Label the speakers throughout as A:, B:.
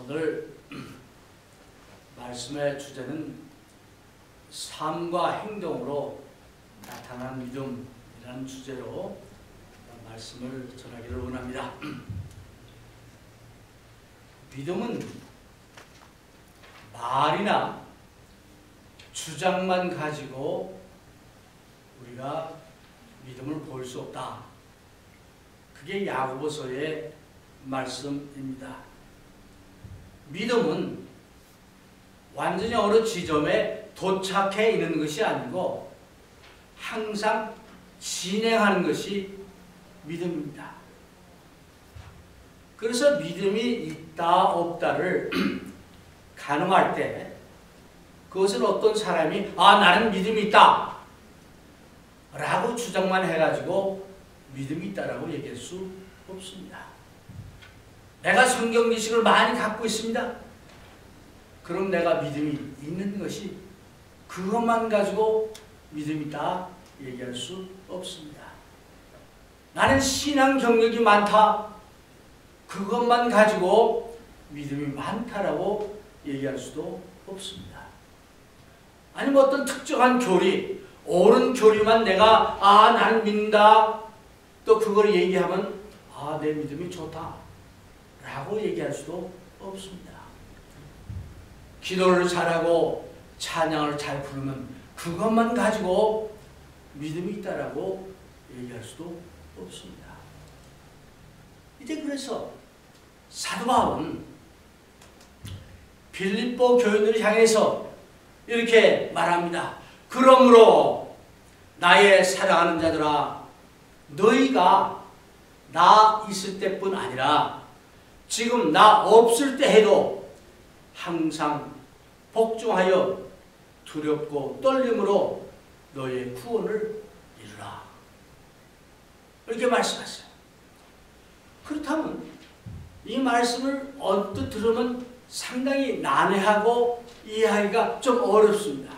A: 오늘 말씀의 주제는 삶과 행동으로 나타난 믿음이라는 주제로 말씀을 전하기를 원합니다. 믿음은 말이나 주장만 가지고 우리가 믿음을 볼 수 없다. 그게 야고보서의 말씀입니다. 믿음은 완전히 어느 지점에 도착해 있는 것이 아니고 항상 진행하는 것이 믿음입니다. 그래서 믿음이 있다 없다를 가늠할 때 그것을 어떤 사람이 나는 믿음이 있다 라고 주장만 해가지고 믿음이 있다라고 얘기할 수 없습니다. 내가 성경 지식을 많이 갖고 있습니다. 그럼 내가 믿음이 있는 것이 그것만 가지고 믿음이 있다 얘기할 수 없습니다. 나는 신앙 경력이 많다. 그것만 가지고 믿음이 많다라고 얘기할 수도 없습니다. 아니면 어떤 특정한 교리, 옳은 교리만 내가 나는 믿는다. 또 그걸 얘기하면 내 믿음이 좋다 라고 얘기할 수도 없습니다. 기도를 잘하고 찬양을 잘 부르면 그것만 가지고 믿음이 있다라고 얘기할 수도 없습니다. 이제 그래서 사도 바울은 빌립보 교인들을 향해서 이렇게 말합니다. 그러므로 나의 사랑하는 자들아, 너희가 나 있을 때뿐 아니라 지금 나 없을 때 해도 항상 복종하여 두렵고 떨림으로 너희의 구원을 이루라. 이렇게 말씀하세요. 그렇다면 이 말씀을 언뜻 들으면 상당히 난해하고 이해하기가 좀 어렵습니다.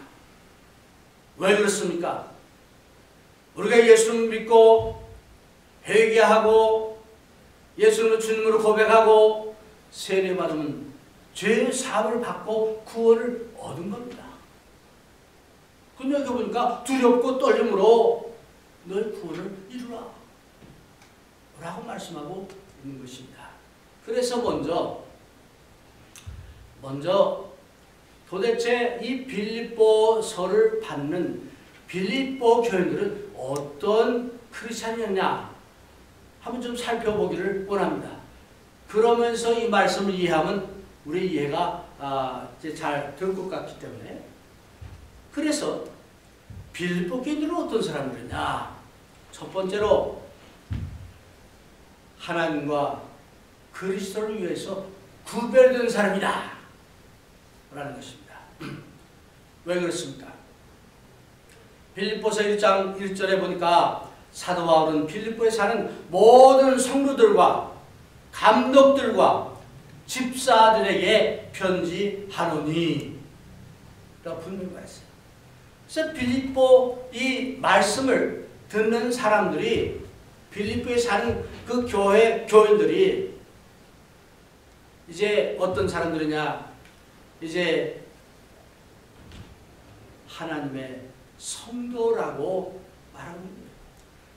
A: 왜 그렇습니까? 우리가 예수님을 믿고 회개하고 예수님을 주님으로 고백하고 세례받으면 죄의 사함을 받고 구원을 얻은 겁니다. 근데 여기 보니까 두렵고 떨림으로 너의 구원을 이루라 라고 말씀하고 있는 것입니다. 그래서 먼저 도대체 이 빌립보서를 받는 빌립보 교인들은 어떤 크리스찬이었냐 한번 좀 살펴보기를 원합니다. 그러면서 이 말씀을 이해하면 우리 이해가 이제 잘 될 것 같기 때문에. 그래서 빌립보 교인들은 어떤 사람들이냐? 첫 번째로 하나님과 그리스도를 위해서 구별된 사람이다 라는 것입니다. 왜 그렇습니까? 빌립보서 1장 1절에 보니까 사도 바울은 빌립보에 사는 모든 성도들과 감독들과 집사들에게 편지하노니 라고 분명히 말했어요. 그래서 빌립보 이 말씀을 듣는 사람들이 빌립보에 사는 그 교인들이 이제 어떤 사람들이냐? 이제 하나님의 성도라고 말하는 거예요.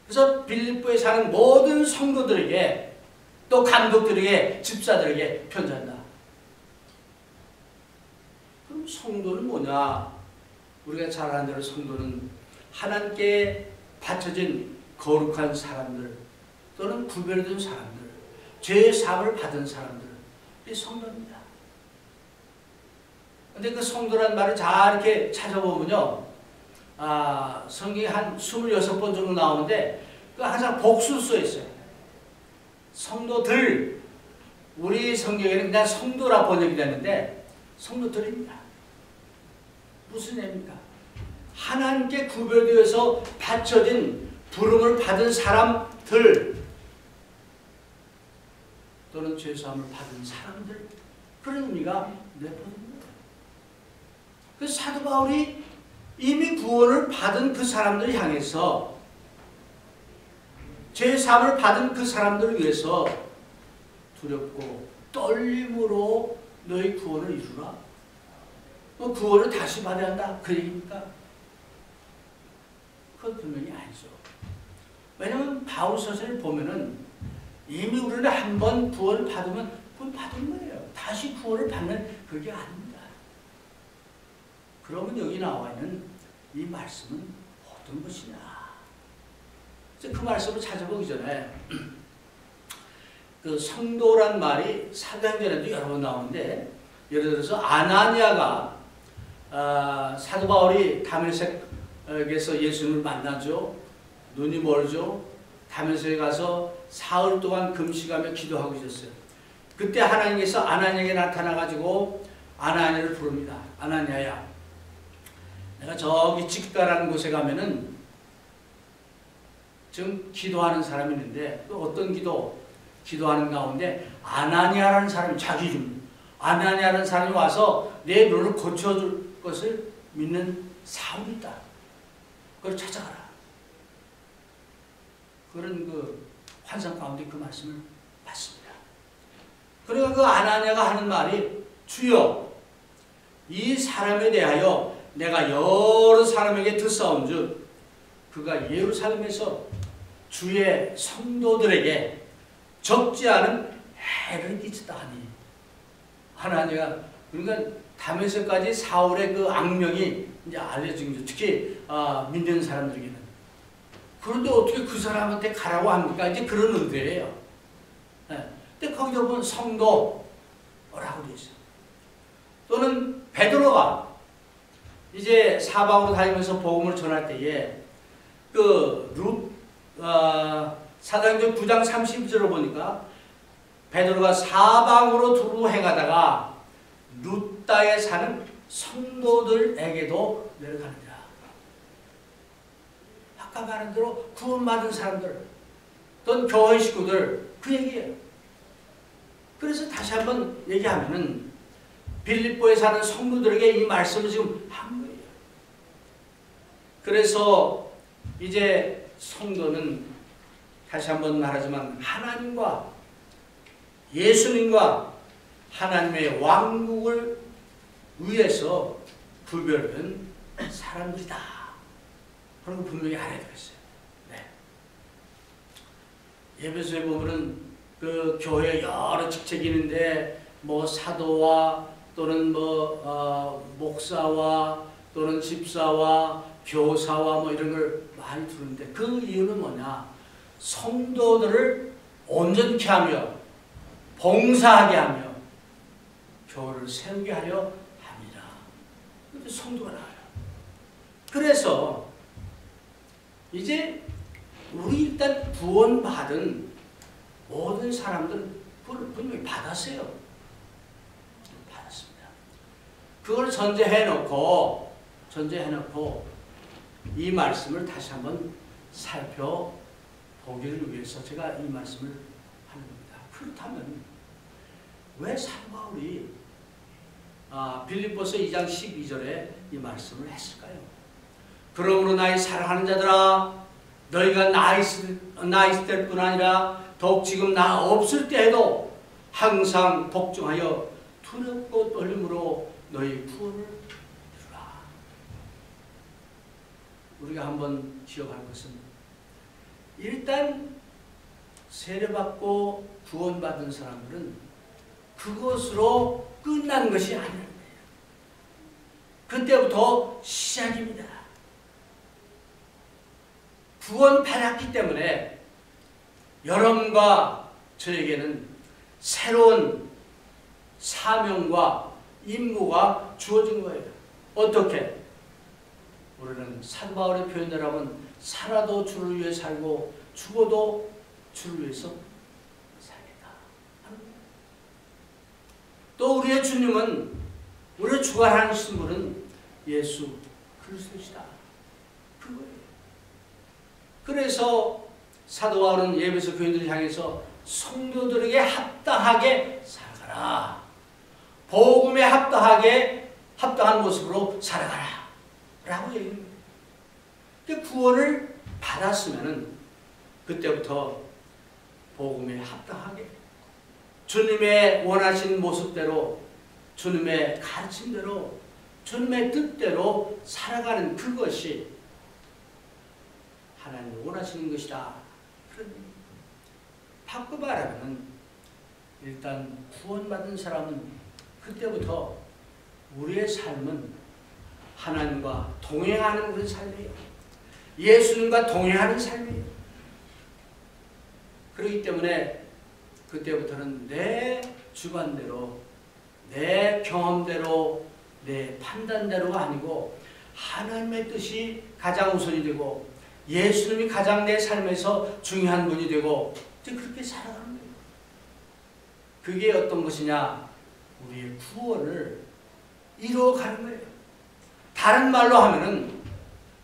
A: 그래서 빌립보에 사는 모든 성도들에게 또 감독들에게 집사들에게 편지한다. 그럼 성도는 뭐냐? 우리가 잘 아는 대로 성도는 하나님께 바쳐진 거룩한 사람들 또는 구별된 사람들, 죄의 사함을 받은 사람들이 성도입니다. 근데 그 성도란 말을 잘 이렇게 찾아보면요. 성경에 한 26번 정도 나오는데 그 항상 복수로 써 있어요. 성도들, 우리 성경에는 그냥 성도라 번역이 됐는데 성도들입니다. 무슨 의미입니까? 하나님께 구별되어서 바쳐진 부름을 받은 사람들 또는 죄사함을 받은 사람들, 그런 의미가 내포됩니다. 그래서 사도 바울이 이미 구원을 받은 그 사람들을 향해서 죄사함을 받은 그 사람들을 위해서 두렵고 떨림으로 너희 구원을 이루라? 너 구원을 다시 받아야 한다. 그 얘기입니까? 그건 분명히 아니죠. 왜냐하면 바울 서신을 보면은 이미 우리는 한 번 구원을 받으면 구원 받은 거예요. 다시 구원을 받는 그게 아닙니다. 그러면 여기 나와 있는 이 말씀은 어떤 것이냐? 그 말씀을 찾아보기 전에 그 성도란 말이 사도행전에도 여러 번 나오는데, 예를 들어서 아나니아가 사도 바울이 다메섹에서 예수님을 만나죠. 눈이 멀죠. 다메섹에 가서 사흘 동안 금식하며 기도하고 있었어요. 그때 하나님께서 아나니아에게 나타나가지고 아나니아를 부릅니다. 아나니아야, 내가 저기 직가라는 곳에 가면은 지금 기도하는 사람이 있는데, 또 어떤 기도하는 가운데 아나니아라는 사람이, 자기 이름 아나니아라는 사람이 와서 내 눈을 고쳐줄 것을 믿는 사울이 있다. 그걸 찾아가라. 그런 그 환상 가운데 그 말씀을 받습니다. 그러니까 그 아나니아가 하는 말이, 주여, 이 사람에 대하여 내가 여러 사람에게 듣사온즉 그가 예루살렘에서 주의 성도들에게 적지 않은 해를 끼쳤다 하니. 아나니아가, 그러니까 다메섹까지 사울의 그 악명이 이제 알려진 거죠. 특히 믿는 사람들에게는. 그런데 어떻게 그 사람한테 가라고 합니까? 이제 그런 의도예요. 네. 근데 거기서 보면 성도라고 되어 있어요. 또는 베드로가 이제 사방으로 다니면서 복음을 전할 때에 사도행전 9장 32절을 보니까 베드로가 사방으로 두루 행하다가 루다에 사는 성도들에게도 내려가느니라. 아까 말한 대로 구원받은 사람들 또는 교회 식구들, 그 얘기예요. 그래서 다시 한번 얘기하면은 빌립보에 사는 성도들에게 이 말씀을 지금 한 거예요. 그래서 이제 성도는 다시 한번 말하지만 하나님과 예수님과 하나님의 왕국을 위해서 구별된 사람들이다. 그런 거 분명히 알아야 되겠어요. 네. 에베소에 보면은 그 교회 여러 직책이 있는데 뭐 사도와 또는 목사와 또는 집사와 교사와 뭐 이런 걸 많이 두는데, 그 이유는 뭐냐? 성도들을 온전케 하며 봉사하게 하며 교회를 세우게 하려 합니다. 근데 성도가 나와요. 그래서 이제 우리 일단 구원받은 모든 사람들은 그걸 분명히 받았어요. 받았습니다. 그걸 전제해놓고 이 말씀을 다시 한번 살펴보기를 위해서 제가 이 말씀을 하는 겁니다. 그렇다면 왜 사도 바울이 빌립보서 2장 12절에 이 말씀을 했을까요? 그러므로 나의 사랑하는 자들아, 너희가 나 있을 때뿐 아니라 더욱 지금 나 없을 때에도 항상 복종하여 두렵고 떨림으로 너희 구원을 이루라. 우리가 한번 기억할 것은, 일단 세례받고 구원받은 사람들은 그것으로 끝난 것이 아니라는 거예요. 그때부터 시작입니다. 구원받았기 때문에 여러분과 저에게는 새로운 사명과 임무가 주어진 거예요. 어떻게? 우리는 사도 바울의 표현대로 하면 살아도 주를 위해 살고 죽어도 주를 위해서 살겠다. 또 우리의 주님은, 우리를 주관하신 분은 예수 그리스도시다. 그거예요. 그래서 사도 바울은 에베소 교인들을 향해서 성도들에게 합당하게 살아가라. 복음에 합당한 모습으로 살아가라. 라고 얘기합니다. 구원을 받았으면은 그때부터 복음에 합당하게 주님의 원하신 모습대로 주님의 가르침대로 주님의 뜻대로 살아가는 그것이 하나님이 원하시는 것이다. 그런 얘기입니다. 바꿔 말하면 일단 구원받은 사람은 그때부터 우리의 삶은 하나님과 동행하는 그런 삶이에요. 예수님과 동행하는 삶이에요. 그렇기 때문에 그때부터는 내 주관대로, 내 경험대로, 내 판단대로가 아니고 하나님의 뜻이 가장 우선이 되고 예수님이 가장 내 삶에서 중요한 분이 되고 그렇게 살아가는 거예요. 그게 어떤 것이냐? 우리의 구원을 이루어가는 거예요. 다른 말로 하면은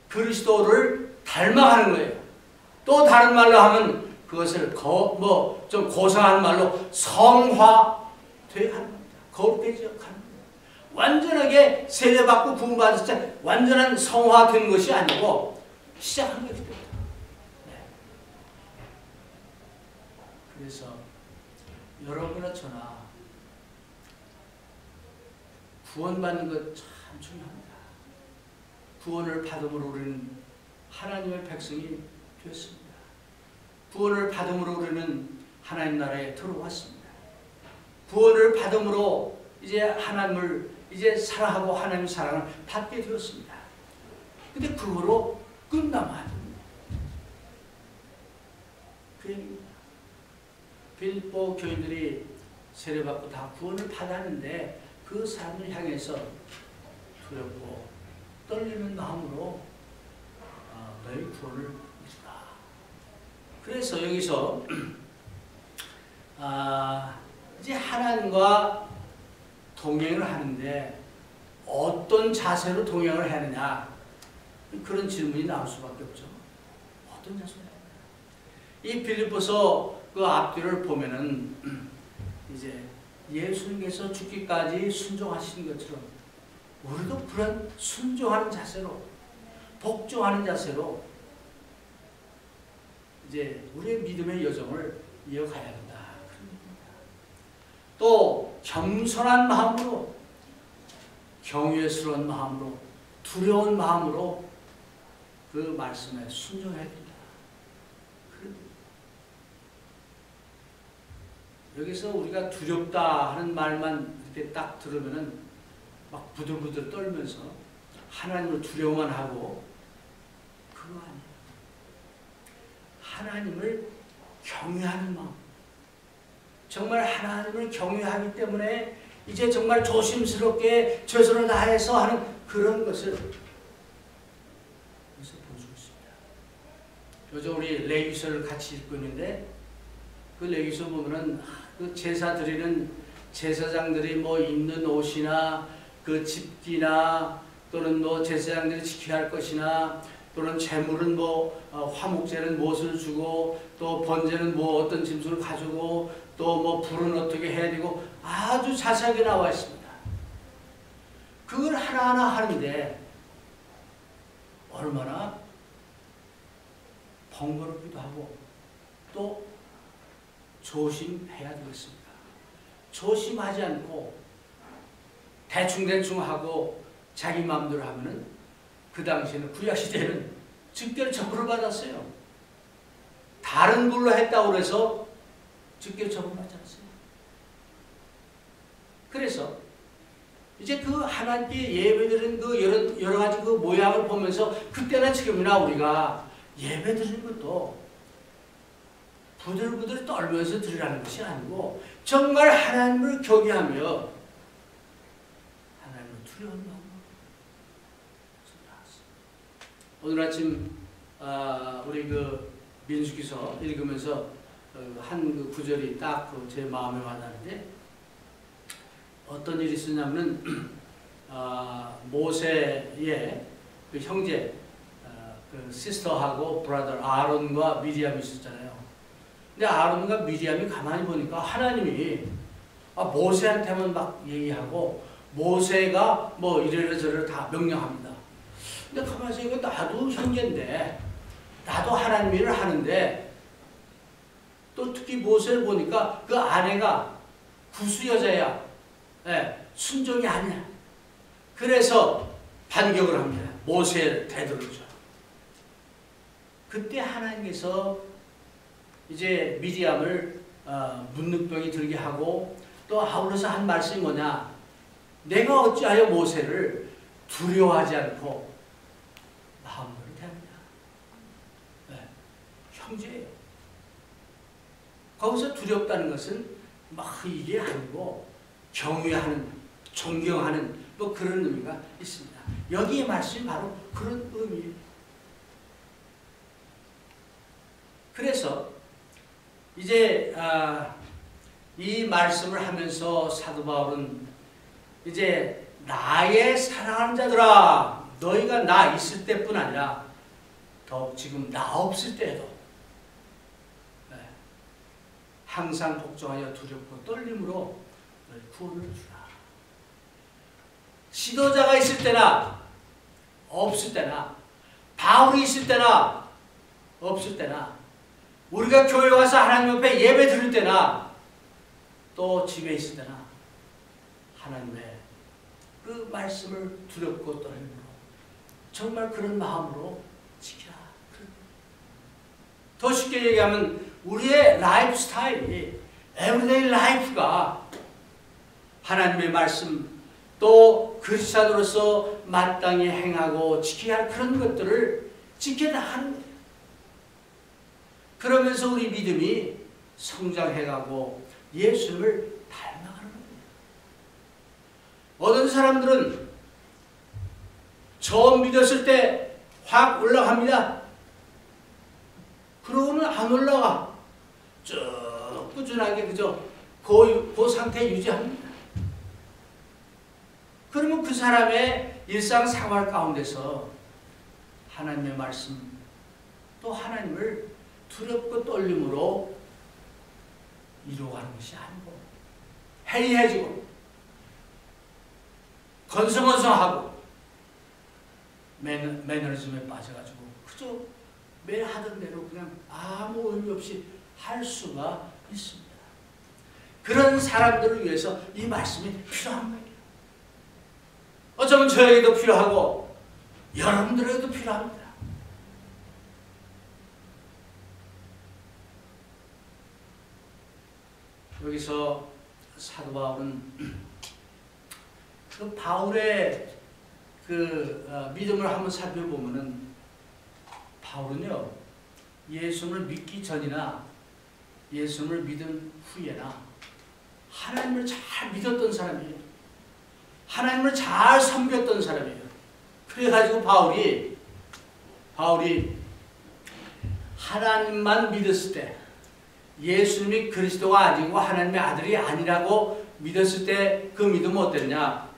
A: 그리스도를 닮아가는 거예요. 또 다른 말로 하면 그것을 좀 고상한 말로 성화되게 하는 겁니다. 거룩되게 하는 겁니다. 완전하게 세례받고 구원받았을 때 완전한 성화된 것이 아니고 시작한 것이 됩니다. 네. 그래서 여러분이나 저나 구원받는 것 참 중요합니다. 구원을 받음으로 우리는 하나님의 백성이 되었습니다. 구원을 받음으로 우리는 하나님 나라에 들어왔습니다. 구원을 받음으로 이제 하나님을 이제 사랑하고 하나님 사랑을 받게 되었습니다. 근데 그거로 끝나면 안 됩니다. 그 얘기입니다. 빌립보 교인들이 세례받고 다 구원을 받았는데 그 사람을 향해서 두렵고 떨리는 마음으로 너희 구원을 이루라. 그래서 여기서 이제 하나님과 동행을 하는데 어떤 자세로 동행을 하느냐 그런 질문이 나올 수밖에 없죠. 어떤 자세로 하느냐. 이 빌립보서 그 앞뒤를 보면은 이제 예수님께서 죽기까지 순종하신 것처럼 우리도 그런 순종하는 자세로 복종하는 자세로 이제 우리의 믿음의 여정을 이어가야 한다. 또 겸손한 마음으로 경외스러운 마음으로 두려운 마음으로 그 말씀에 순종해야 된다. 여기서 우리가 두렵다 하는 말만 이렇게 딱 들으면은 막 부들부들 떨면서 하나님을 두려워만 하고 그거 아니에요. 하나님을 경외하는 마음. 정말 하나님을 경외하기 때문에 이제 정말 조심스럽게 최선을 다해서 하는 그런 것을 여기서 볼 수 있습니다. 요즘 우리 레위기서를 같이 읽고 있는데 그 레위기서 보면은 그 제사 드리는 제사장들이 뭐 입는 옷이나 그 집기나 또는 뭐 제사장들이 지켜야 할 것이나 또는 재물은 뭐 화목제는 무엇을 주고 또 번제는 뭐 어떤 짐승을 가지고 또 뭐 불은 어떻게 해야 되고 아주 자세하게 나와 있습니다. 그걸 하나하나 하는데 얼마나 번거롭기도 하고 또 조심해야 되겠습니다. 조심하지 않고 대충대충 하고 자기 마음대로 하면은 그 당시에는 구약시대에는 직계를 처벌을 받았어요. 다른 불로 했다고 해서 직계를 처벌받지 않았어요. 그래서 이제 그 하나님께 예배드리는 그 여러 가지 그 모양을 보면서 그때나 지금이나 우리가 예배드리는 것도 부들부들 떨면서 드리라는 것이 아니고 정말 하나님을 경외하며 하나님을 두려운 마음으로 오늘 아침 우리 그 민수기서 읽으면서 한 그 구절이 딱 제 마음에 와닿는데 어떤 일이 있었냐면 모세의 그 형제 그 시스터하고 브라더 아론과 미리암이 있었잖아요. 근데 아론과 미리암이 가만히 보니까 하나님이 모세한테만 막 얘기하고 모세가 뭐 이래라 저래라 다 명령합니다. 근데 가만히 생각해 나도 형제인데 나도 하나님 일을 하는데 또 특히 모세를 보니까 그 아내가 구수 여자야. 순종이 아니야. 그래서 반격을 합니다. 모세를 되돌려줘. 그때 하나님께서 이제 미디암을 문득병이 들게 하고 또 아울러서 한 말씀이 뭐냐? 내가 어찌하여 모세를 두려워하지 않고 마음대로 대합니다. 형제예요. 거기서 두렵다는 것은 막 이게 아니고 경외하는, 존경하는 뭐 그런 의미가 있습니다. 여기의 말씀이 바로 그런 의미예요. 그래서 이제 이 말씀을 하면서 사도 바울은 이제 나의 사랑하는 자들아, 너희가 나 있을 때뿐 아니라 더욱 지금 나 없을 때에도 항상 복종하여 두렵고 떨림으로 너희 구원을 주라. 지도자가 있을 때나 없을 때나, 바울이 있을 때나 없을 때나, 우리가 교회 와서 하나님 옆에 예배 드릴 때나 또 집에 있을 때나 하나님의 그 말씀을 두렵고 떨림으로 정말 그런 마음으로 지키라. 더 쉽게 얘기하면 우리의 라이프 스타일이, 에브리데이 라이프가 하나님의 말씀 또 그리스도로서 마땅히 행하고 지켜야 할 그런 것들을 지켜나가는 거예요. 그러면서 우리 믿음이 성장해가고 예수님을 닮아가는 거예요. 어떤 사람들은 처음 믿었을 때 확 올라갑니다. 그러고는 안 올라가. 쭉 꾸준하게 그저 그 상태 유지합니다. 그러면 그 사람의 일상생활 가운데서 하나님의 말씀 또 하나님을 두렵고 떨림으로 이루어가는 것이 아니고 해이해지고 건성건성하고 매너리즘에 빠져가지고 그저 매일 하던 대로 그냥 아무 의미 없이 할 수가 있습니다. 그런 사람들을 위해서 이 말씀이 필요한 거예요. 어쩌면 저에게도 필요하고 여러분들에게도 필요합니다. 여기서 사도 바울은 그 바울의 믿음을 한번 살펴보면은 바울은요, 예수님을 믿기 전이나 예수님을 믿은 후에나 하나님을 잘 믿었던 사람이에요. 하나님을 잘 섬겼던 사람이에요. 그래가지고 바울이 하나님만 믿었을 때, 예수님이 그리스도가 아니고 하나님의 아들이 아니라고 믿었을 때 그 믿음은 어땠냐?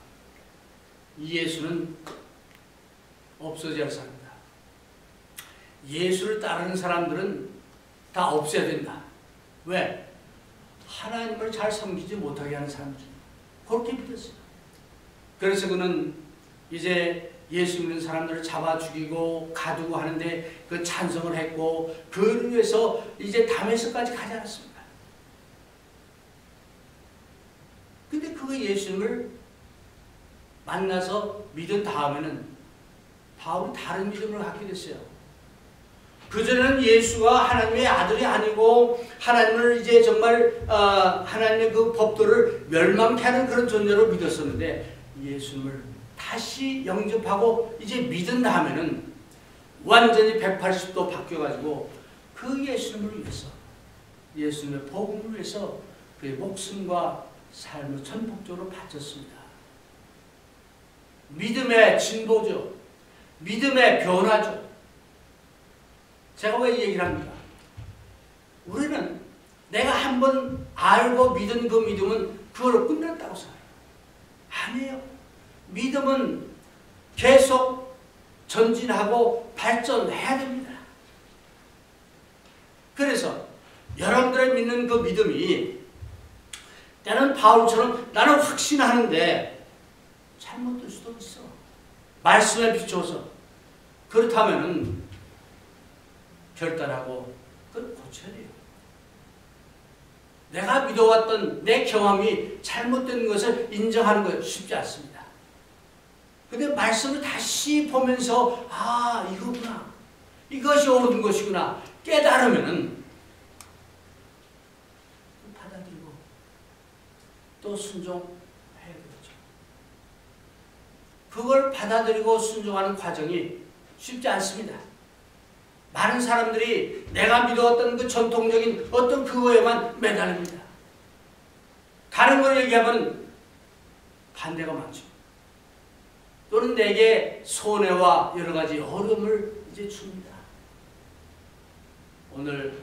A: 이 예수는 없어져야 할 사람이다. 예수를 따르는 사람들은 다 없애야 된다. 왜? 하나님을 잘 섬기지 못하게 하는 사람들. 그렇게 믿었어요. 그래서 그는 이제 예수 믿는 사람들을 잡아 죽이고 가두고 하는데 그 찬성을 했고, 그를 위해서 이제 다메섹까지 가지 않았습니다. 근데 그 예수님을 만나서 믿은 다음에는 바울이 다른 믿음을 갖게 됐어요. 그전에는 예수가 하나님의 아들이 아니고 하나님을 이제 정말 하나님의 그 법도를 멸망케 하는 그런 존재로 믿었었는데, 예수님을 다시 영접하고 이제 믿은 다음에는 완전히 180도 바뀌어가지고 그 예수님을 위해서, 예수님의 복음을 위해서 그의 목숨과 삶을 전폭적으로 바쳤습니다. 믿음의 진보죠. 믿음의 변화죠. 제가 왜 이 얘기를 합니까? 우리는 내가 한번 알고 믿은 그 믿음은 그걸로 끝났다고 생각해요. 아니에요. 믿음은 계속 전진하고 발전해야 됩니다. 그래서 여러분들의 믿는 그 믿음이 때는 바울처럼 나는 확신하는데 잘못될 수도 있어. 말씀에 비추어서. 그렇다면은 결단하고 그걸 고쳐야 돼요. 내가 믿어왔던 내 경험이 잘못된 것을 인정하는 것 쉽지 않습니다. 근데 말씀을 다시 보면서 아 이거구나. 이것이 옳은 것이구나. 깨달으면은 받아들이고 또 순종해야 되죠. 그걸 받아들이고 순종하는 과정이 쉽지 않습니다. 많은 사람들이 내가 믿어왔던 그 전통적인 어떤 그거에만 매달립니다. 다른 걸 얘기하면 반대가 많죠. 또는 내게 손해와 여러 가지 어려움을 이제 줍니다. 오늘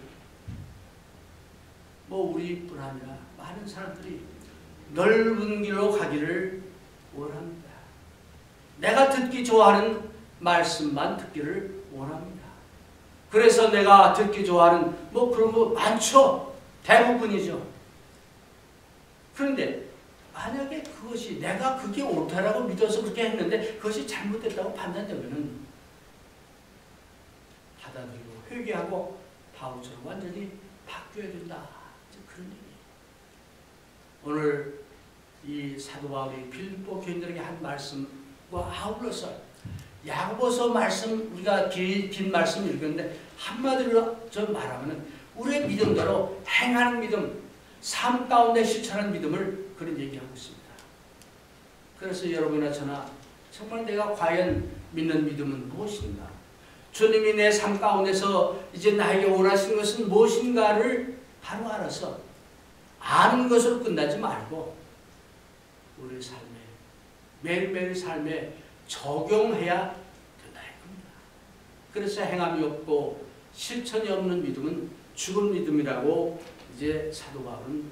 A: 뭐 우리뿐 아니라 많은 사람들이 넓은 길로 가기를 원합니다. 내가 듣기 좋아하는 말씀만 듣기를 원합니다. 그래서 내가 듣기 좋아하는 뭐 그런 거 많죠. 대부분이죠. 그런데 만약에 그것이 내가 그게 옳다라고 믿어서 그렇게 했는데 그것이 잘못됐다고 판단되면은 받아들이고 회개하고 바울처럼 완전히 바뀌어야 된다. 그런 얘기예요. 오늘 이 사도 바울이 빌립보 교인들에게 한 말씀과 아울러서 야고보서 말씀 우리가 긴 말씀 읽었는데 한마디로 좀 말하면 우리의 믿음대로 행하는 믿음, 삶 가운데 실천하는 믿음을 그런 얘기하고 있습니다. 그래서 여러분이나 저나 정말 내가 과연 믿는 믿음은 무엇인가? 주님이 내 삶 가운데서 이제 나에게 원하시는 것은 무엇인가를 바로 알아서 아는 것으로 끝나지 말고 우리 삶에 매일매일 삶에 적용해야 된다 이겁니다. 그래서 행함이 없고 실천이 없는 믿음은 죽은 믿음이라고 이제 사도 바울은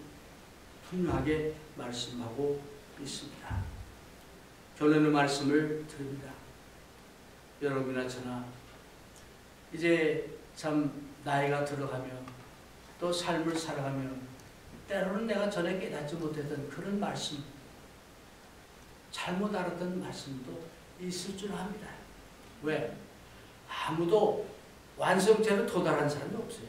A: 분명하게 말씀하고 있습니다. 결론의 말씀을 드립니다. 여러분이나 저나 이제 참 나이가 들어가며 또 삶을 살아가며 때로는 내가 전에 깨닫지 못했던 그런 말씀, 잘못 알았던 말씀도 있을 줄 압니다. 왜? 아무도 완성체로 도달한 사람이 없어요.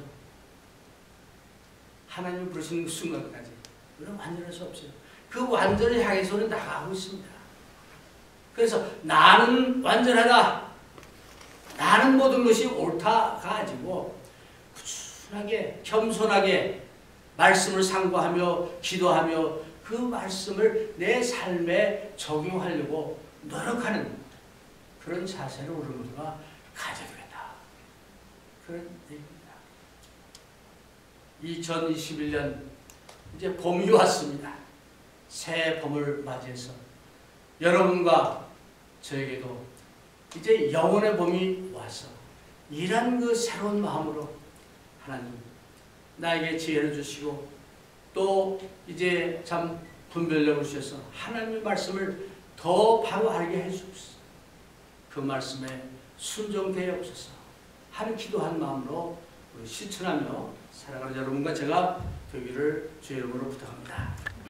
A: 하나님 부르시는 순간까지 그럼 완전할 수 없어요. 그 완전을 향해서는 나가고 있습니다. 그래서 나는 완전하다. 나는 모든 것이 옳다가 아니고 꾸준하게 겸손하게 말씀을 상고하며 기도하며 그 말씀을 내 삶에 적용하려고 노력하는 그런 자세를 우리 모두가 가져야 된다. 그런 얘기입니다. 2021년 이제 봄이 왔습니다. 새 봄을 맞이해서 여러분과 저에게도 이제 영혼의 봄이 와서 이런 그 새로운 마음으로 하나님 나에게 지혜를 주시고 또 이제 참 분별력을 주셔서 하나님의 말씀을 더 바로 알게 해주옵소서. 그 말씀에 순종되어 없어서 하는 기도한 마음으로 우리 실천하며 살아가는 여러분과 제가 되기를 주의 이름으로 부탁합니다.